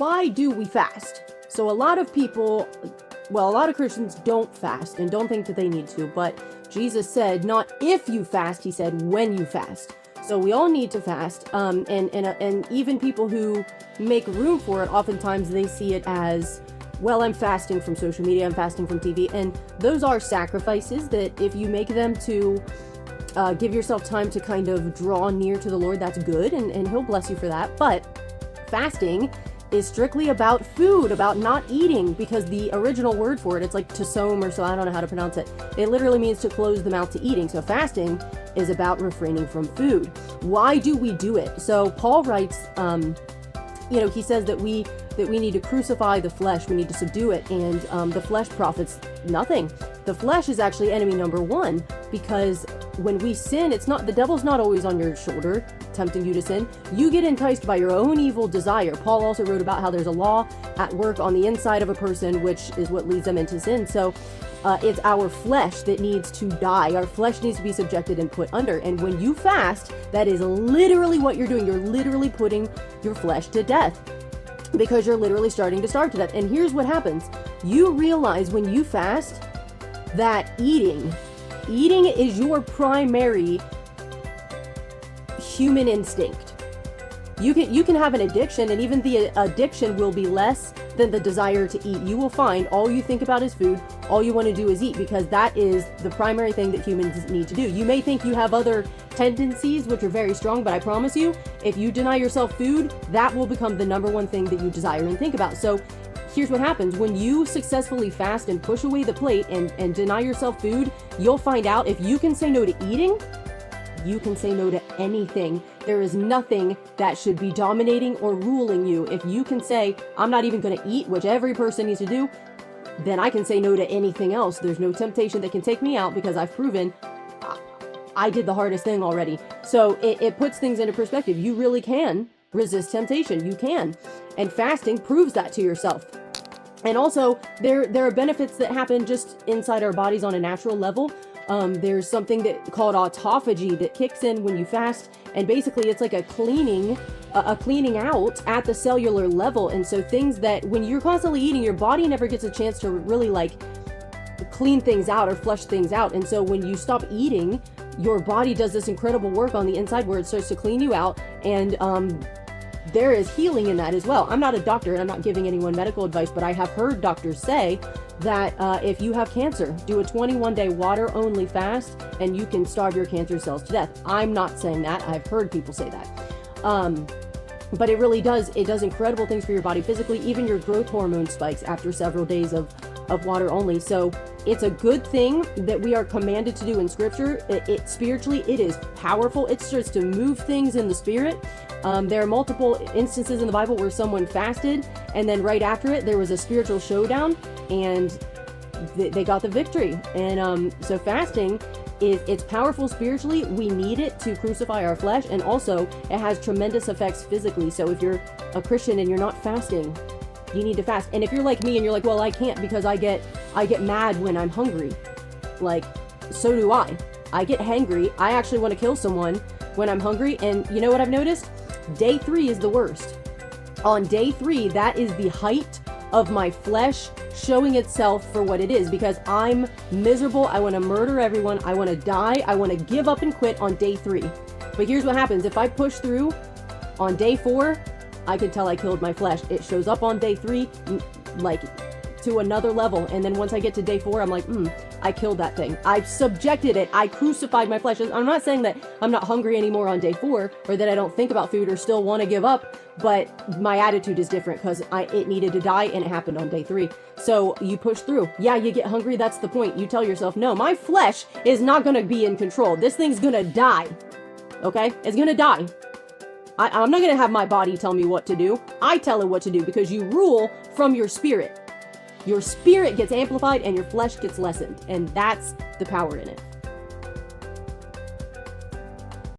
why do we fast? So a lot of people, well, a lot of Christians don't fast and don't think that they need to, but Jesus said, not if you fast, he said, when you fast. So we all need to fast, and even people who make room for it, oftentimes they see it as, well, I'm fasting from social media, I'm fasting from TV, and those are sacrifices that if you make them to give yourself time to kind of draw near to the Lord, that's good, and he'll bless you for that. But fasting is strictly about food, about not eating, because the original word for it, it's like tsom, or so, I don't know how to pronounce it. It literally means to close the mouth to eating. So fasting is about refraining from food. Why do we do it? So Paul writes, he says that we need to crucify the flesh, we need to subdue it, and the flesh profits nothing. The flesh is actually enemy number one, because when we sin, the devil's not always on your shoulder tempting you to sin. You get enticed by your own evil desire. Paul also wrote about how there's a law at work on the inside of a person, which is what leads them into sin. So it's our flesh that needs to die. Our flesh needs to be subjected and put under. And when you fast, that is literally what you're doing. You're literally putting your flesh to death, because you're literally starting to starve to death. And here's what happens. You realize when you fast that eating is your primary human instinct. You can have an addiction, and even the addiction will be less than the desire to eat. You will find all you think about is food. All you want to do is eat, because that is the primary thing that humans need to do. You may think you have other tendencies which are very strong, but I promise you, if you deny yourself food, that will become the number one thing that you desire and think about. So here's what happens. When you successfully fast and push away the plate and deny yourself food, you'll find out if you can say no to eating, you can say no to anything. There is nothing that should be dominating or ruling you. If you can say, I'm not even going to eat, which every person needs to do, then I can say no to anything else. There's no temptation that can take me out, because I've proven I did the hardest thing already. So it puts things into perspective. You really can resist temptation. You can. And fasting proves that to yourself. And also, there are benefits that happen just inside our bodies on a natural level. There's something called autophagy that kicks in when you fast, and basically it's like a cleaning out at the cellular level. And so things that when you're constantly eating, your body never gets a chance to really clean things out or flush things out. And so when you stop eating, your body does this incredible work on the inside where it starts to clean you out, and there is healing in that as well. I'm not a doctor and I'm not giving anyone medical advice, but I have heard doctors say that if you have cancer, do a 21-day water-only fast and you can starve your cancer cells to death. I'm not saying that. I've heard people say that. But it really does. It does incredible things for your body physically. Even your growth hormone spikes after several days of water only. So it's a good thing that we are commanded to do in scripture. Spiritually, it is powerful. It starts to move things in the spirit. There are multiple instances in the Bible where someone fasted, and then right after it, there was a spiritual showdown, and they got the victory. And so fasting, it's powerful spiritually. We need it to crucify our flesh, and also it has tremendous effects physically. So if you're a Christian and you're not fasting, you need to fast. And if you're like me and you're like, well, I can't because I get mad when I'm hungry. Like, so do I. I get hangry. I actually want to kill someone when I'm hungry. And you know what I've noticed? Day 3 is the worst. On day 3, that is the height of my flesh showing itself for what it is, because I'm miserable. I want to murder everyone. I want to die. I want to give up and quit on day 3. But here's what happens. If I push through on day 4, I can tell I killed my flesh. It shows up on day 3, to another level. And then once I get to day 4, I'm like, I killed that thing. I've subjected it. I crucified my flesh. I'm not saying that I'm not hungry anymore on day 4, or that I don't think about food or still want to give up, but my attitude is different because it needed to die, and it happened on day 3. So you push through. Yeah, you get hungry. That's the point. You tell yourself, no, my flesh is not going to be in control. This thing's going to die. Okay? It's going to die. I'm not going to have my body tell me what to do. I tell it what to do, because you rule from your spirit. Your spirit gets amplified and your flesh gets lessened. And that's the power in it.